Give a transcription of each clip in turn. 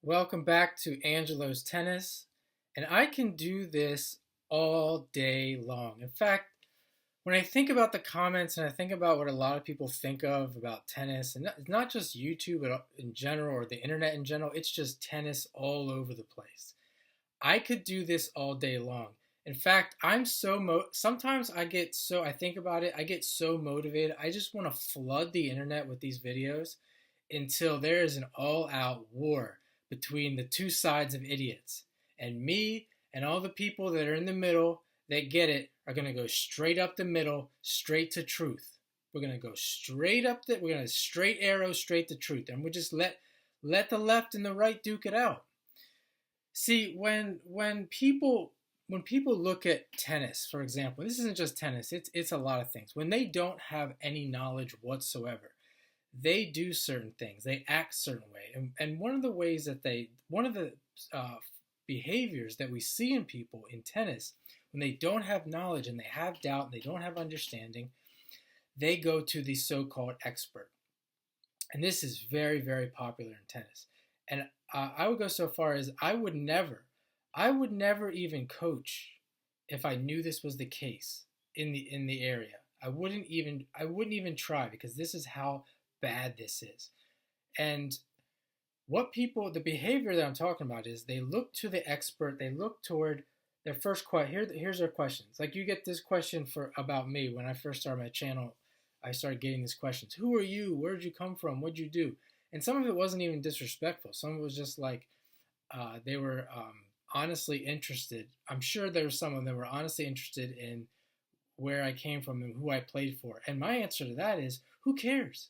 Welcome back to Angelo's Tennis, and I can do this all day long. In fact, when I think about the comments and I think about what a lot of people think of about tennis, and not just YouTube but in general or the internet in general, it's just tennis all over the place. I could do this all day long. In fact, sometimes I think about it, I get so motivated. I just want to flood the internet with these videos until there is an all-out war between the two sides of idiots. And me and all the people that are in the middle that get it are going to go straight up the middle, straight to truth. We're going to go we're going to straight arrow straight to truth. And we just let the left and the right duke it out. See, when people look at tennis, for example, this isn't just tennis, it's a lot of things. When they don't have any knowledge whatsoever, they do certain things, they act a certain way. And one of the uh, behaviors that we see in people in tennis, when they don't have knowledge and they have doubt and they don't have understanding, they go to the so-called expert. And this is very, very popular in tennis. And I would go so far as I would never even coach if I knew this was the case in the area. I wouldn't even try because this is how bad this is. And the behavior that I'm talking about is they look to the expert, they look toward their first question. Here's their questions. Like you get this question about me when I first started my channel. I started getting these questions. Who are you? Where did you come from? What'd you do? And some of it wasn't even disrespectful. Some of it was just like they were honestly interested. I'm sure there were some of them were honestly interested in where I came from and who I played for. And my answer to that is, who cares?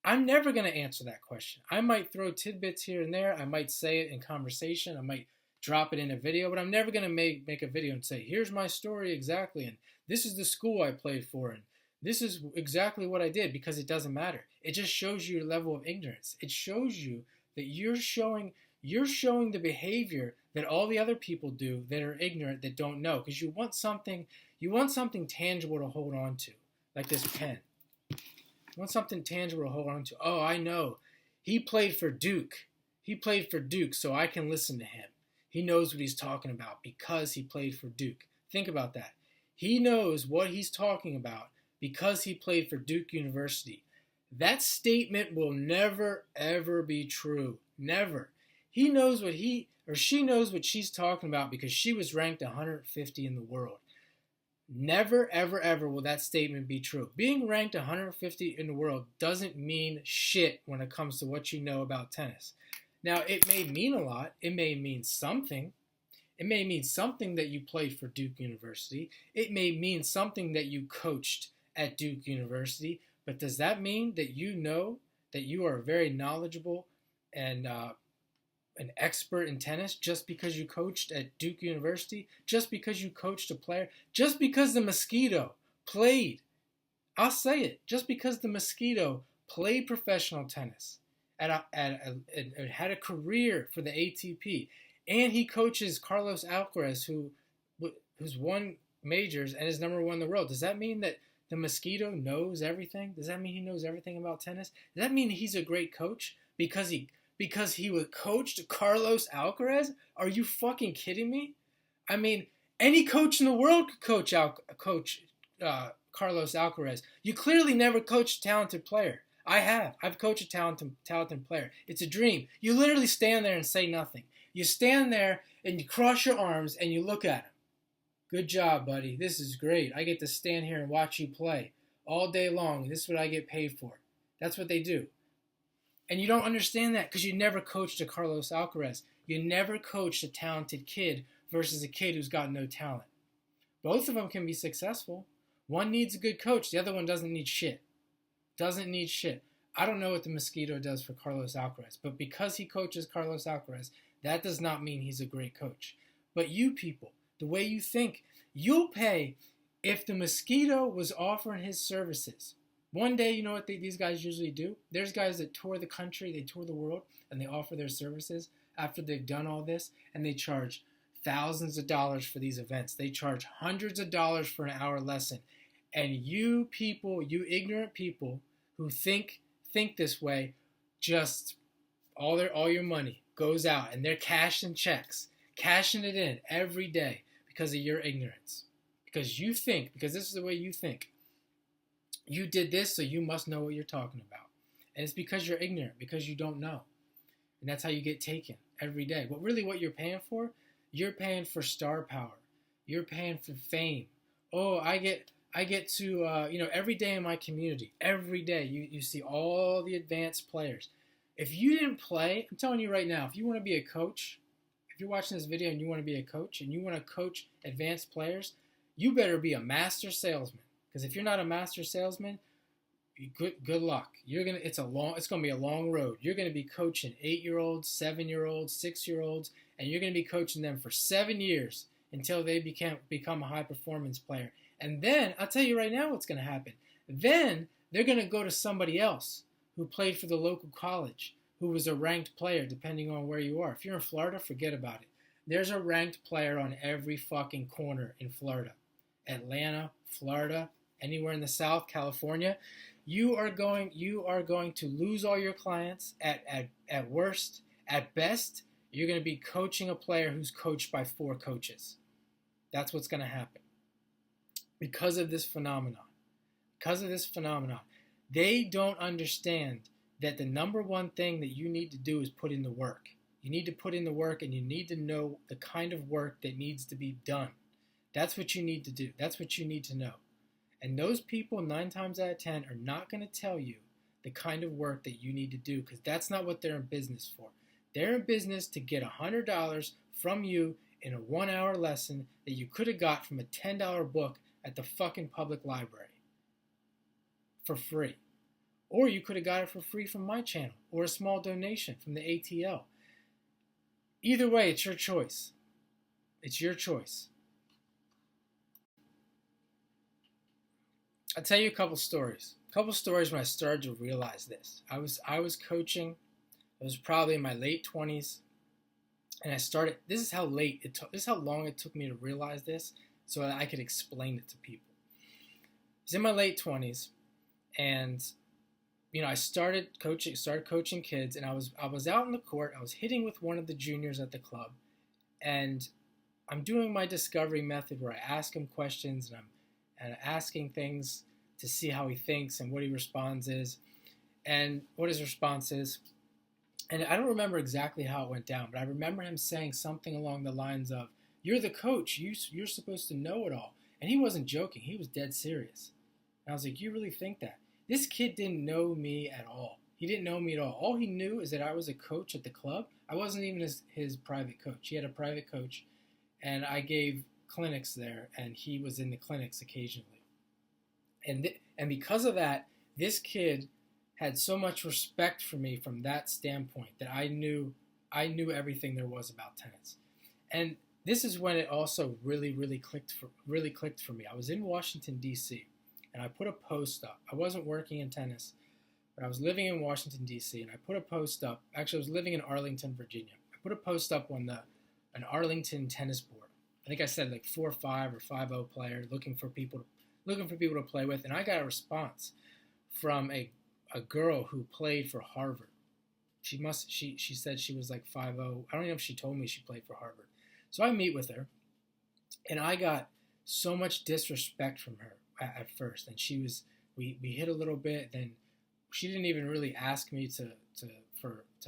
I'm never going to answer that question. I might throw tidbits here and there. I might say it in conversation. I might drop it in a video, but I'm never going to make a video and say, here's my story exactly, and this is the school I played for, and this is exactly what I did, because it doesn't matter. It just shows you your level of ignorance. It shows you that you're showing the behavior that all the other people do that are ignorant, that don't know, because you want something tangible to hold on to, like this pen. You want something tangible to hold on to. Oh, I know. He played for Duke. He played for Duke, so I can listen to him. He knows what he's talking about because he played for Duke. Think about that. He knows what he's talking about because he played for Duke University. That statement will never, ever be true. Never. He knows what he or she knows what she's talking about because she was ranked 150 in the world. Never, ever, ever will that statement be true. Being ranked 150 in the world doesn't mean shit when it comes to what you know about tennis. Now, it may mean a lot. It may mean something. It may mean something that you played for Duke University. It may mean something that you coached at Duke University. But does that mean that you know that you are very knowledgeable and an expert in tennis just because you coached at Duke University, just because you coached a player, just because the Mosquito played? I'll say it. Just because the Mosquito played professional tennis and had a career for the ATP, and he coaches Carlos Alcaraz, who's won majors and is number one in the world. Does that mean that the Mosquito knows everything? Does that mean he knows everything about tennis? Does that mean he's a great coach because he was coached Carlos Alcaraz? Are you fucking kidding me? I mean, any coach in the world could coach Carlos Alcaraz. You clearly never coached a talented player. I have. I've coached a talented player. It's a dream. You literally stand there and say nothing. You stand there and you cross your arms and you look at him. Good job, buddy. This is great. I get to stand here and watch you play all day long. This is what I get paid for. That's what they do. And you don't understand that because you never coached a Carlos Alcaraz. You never coached a talented kid versus a kid who's got no talent. Both of them can be successful. One needs a good coach. The other one doesn't need shit. Doesn't need shit. I don't know what the Mosquito does for Carlos Alcaraz, but because he coaches Carlos Alcaraz, that does not mean he's a great coach. But you people, the way you think, you'll pay if the Mosquito was offering his services. One day, you know what these guys usually do? There's guys that tour the country, they tour the world, and they offer their services after they've done all this, and they charge thousands of dollars for these events. They charge hundreds of dollars for an hour lesson. And you people, you ignorant people who think this way, just all your money. goes out and they're cashing checks, cashing it in every day because of your ignorance. Because you think, because this is the way you think, you did this, so you must know what you're talking about. And it's because you're ignorant, because you don't know. And that's how you get taken every day. But really what you're paying for, you're paying for star power. You're paying for fame. Oh, I get to, every day in my community, every day you see all the advanced players. If you didn't play, I'm telling you right now, if you want to be a coach, if you're watching this video and you want to be a coach and you want to coach advanced players, you better be a master salesman. Because if you're not a master salesman, good luck. It's gonna be a long road. You're gonna be coaching 8-year-olds, 7-year-olds, 6-year-olds, and you're gonna be coaching them for 7 years until they become a high performance player. And then I'll tell you right now what's gonna happen. Then they're gonna go to somebody else who played for the local college, who was a ranked player, depending on where you are. If you're in Florida, forget about it. There's a ranked player on every fucking corner in Florida. Atlanta, Florida, anywhere in the South, California. You are going to lose all your clients at worst. At best, you're going to be coaching a player who's coached by 4 coaches. That's what's going to happen. Because of this phenomenon. They don't understand that the number one thing that you need to do is put in the work. You need to put in the work, and you need to know the kind of work that needs to be done. That's what you need to do. That's what you need to know. And those people, 9 times out of 10, are not going to tell you the kind of work that you need to do, because that's not what they're in business for. They're in business to get $100 from you in a 1-hour lesson that you could have got from a $10 book at the fucking public library for free. Or you could have got it for free from my channel, or a small donation from the ATL. Either way, it's your choice. It's your choice. I'll tell you a couple stories. When I started to realize this. I was coaching. I was probably in my late 20s, and I started. This is how long it took me to realize this, so that I could explain it to people. I was in my late 20s, and I started coaching kids, and I was out in the court. I was hitting with one of the juniors at the club, and I'm doing my discovery method where I ask him questions, and asking things to see how he thinks and what he responds is, and what his response is. And I don't remember exactly how it went down, but I remember him saying something along the lines of, "You're the coach. You're supposed to know it all." And he wasn't joking. He was dead serious. And I was like, "You really think that?" This kid didn't know me at all. He didn't know me at all. All he knew is that I was a coach at the club. I wasn't even his private coach. He had a private coach, and I gave clinics there, and he was in the clinics occasionally. And because of that, this kid had so much respect for me from that standpoint that I knew everything there was about tennis. And this is when it also really clicked for me. I was in Washington, D.C., and I put a post up. I wasn't working in tennis, but I was living in Washington, D.C., and I put a post up. Actually, I was living in Arlington, Virginia. I put a post up on an Arlington tennis board. I think I said like 4-5 or 5-0 player looking for people to play with, and I got a response from a girl who played for Harvard. She said she was like 5-0. I don't even know if she told me she played for Harvard. So I meet with her, and I got so much disrespect from her at first. And we hit a little bit. Then she didn't even really ask me to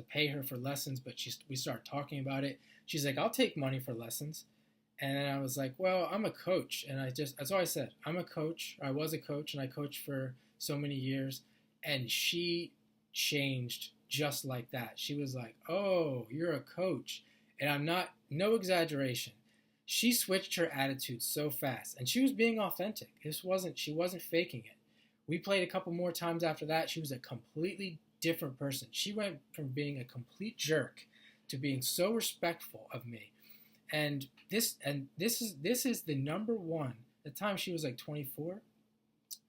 pay her for lessons, but we started talking about it. She's like, "I'll take money for lessons." And then I was like, "Well, I'm a coach." And that's all I said. I'm a coach. I was a coach, and I coached for so many years. And she changed just like that. She was like, "Oh, you're a coach." And no exaggeration. She switched her attitude so fast, and she was being authentic. She wasn't faking it. We played a couple more times after that. She was a completely different person. She went from being a complete jerk to being so respectful of me. And this is the number one. At the time she was like 24.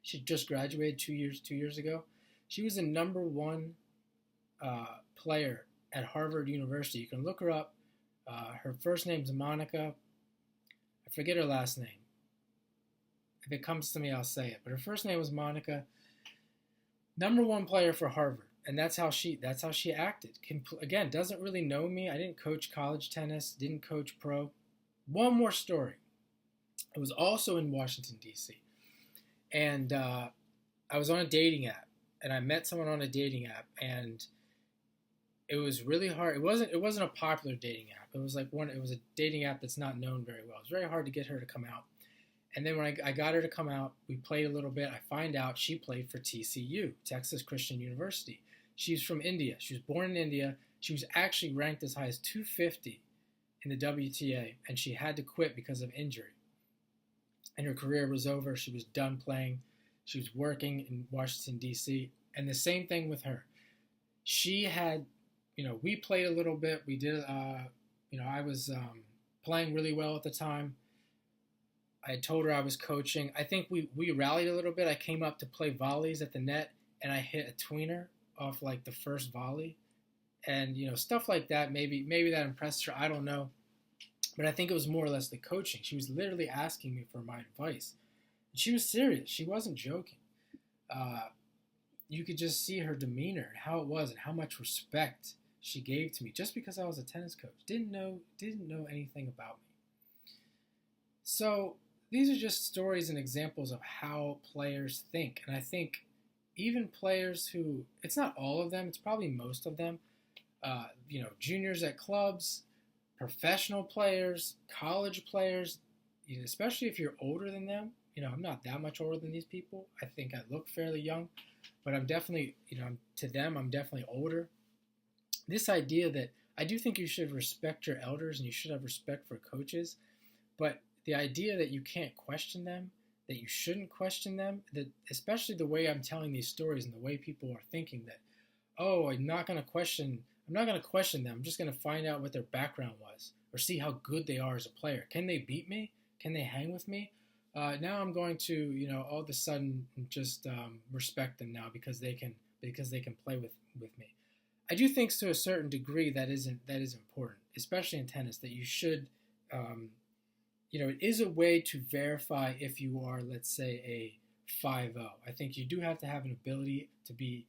She just graduated 2 years ago. She was the number one player at Harvard University. You can look her up. Her first name's Monica. I forget her last name. If it comes to me, I'll say it. But her first name was Monica. Number one player for Harvard. And that's how she acted. Again, doesn't really know me. I didn't coach college tennis, didn't coach pro. One more story. It was also in Washington D.C. and I was on a dating app, and I met someone on a dating app, and it was really hard. It wasn't a popular dating app. It was it was a dating app that's not known very well. It was very hard to get her to come out. And then when I got her to come out, we played a little bit. I find out she played for TCU, Texas Christian University. She's from India. She was born in India. She was actually ranked as high as 250 in the WTA, and she had to quit because of injury. And her career was over. She was done playing. She was working in Washington, D.C. And the same thing with her. She had, we played a little bit. We did, I was playing really well at the time. I told her I was coaching. I think we rallied a little bit. I came up to play volleys at the net, and I hit a tweener off the first volley. And, stuff like that. Maybe that impressed her. I don't know. But I think it was more or less the coaching. She was literally asking me for my advice. And she was serious. She wasn't joking. You could just see her demeanor and how it was and how much respect she gave to me just because I was a tennis coach. Didn't know anything about me. So these are just stories and examples of how players think. And I think even players who, it's not all of them, it's probably most of them, juniors at clubs, professional players, college players, especially if you're older than them. I'm not that much older than these people. I think I look fairly young, but I'm definitely, to them, I'm definitely older. This idea that I do think you should respect your elders and you should have respect for coaches, but the idea that you can't question them, that you shouldn't question them, that especially the way I'm telling these stories and the way people are thinking that, oh, I'm not going to question them. I'm just going to find out what their background was or see how good they are as a player. Can they beat me? Can they hang with me? Now I'm going to, all of a sudden just respect them now because they can play with me. I do think to a certain degree that is important, especially in tennis, that you should, it is a way to verify if you are, let's say, a 5-0. I think you do have to have an ability to be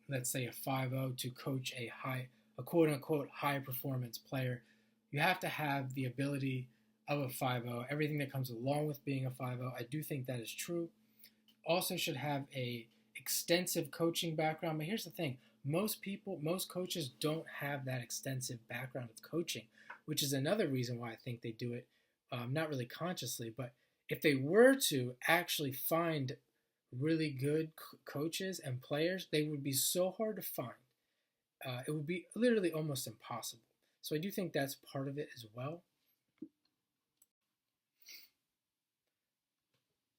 let's say a 5-0 to coach a quote-unquote high-performance player. You have to have the ability of a 5-0, everything that comes along with being a 5-0. I do think that is true. Also should have a extensive coaching background. But here's the thing. Most coaches don't have that extensive background of coaching, which is another reason why I think they do it, not really consciously. But if they were to actually find really good coaches and players, they would be so hard to find. It would be literally almost impossible. So I do think that's part of it as well.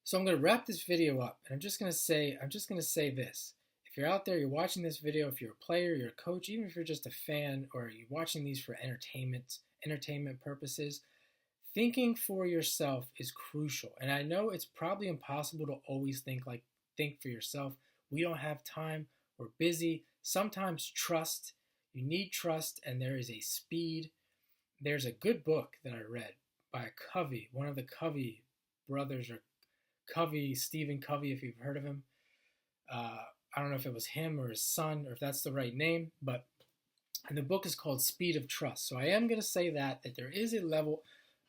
So I'm going to wrap this video up, and I'm just going to say this. If you're out there, you're watching this video, if you're a player, you're a coach, even if you're just a fan or you're watching these for entertainment purposes, thinking for yourself is crucial. And I know it's probably impossible to always think for yourself. We don't have time. We're busy. Sometimes you need trust, and there is a speed. There's a good book that I read by a Covey, one of the Covey brothers, or Covey, Stephen Covey, if you've heard of him. I don't know if it was him or his son, or if that's the right name, and the book is called Speed of Trust. So I am going to say that there is a level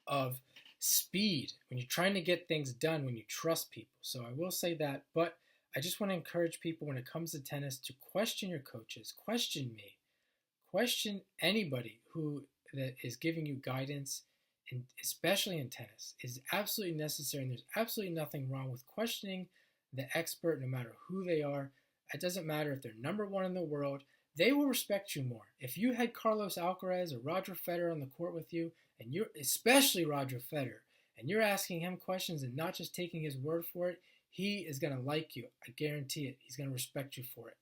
of speed when you're trying to get things done, when you trust people. So I will say that, but I just want to encourage people when it comes to tennis to question your coaches, question me, question anybody that is giving you guidance, and especially in tennis, is absolutely necessary. And there's absolutely nothing wrong with questioning the expert, no matter who they are. It doesn't matter if they're number one in the world. They will respect you more. If you had Carlos Alcaraz or Roger Federer on the court with you, and especially Roger Federer, and you're asking him questions and not just taking his word for it, he is going to like you. I guarantee it. He's going to respect you for it.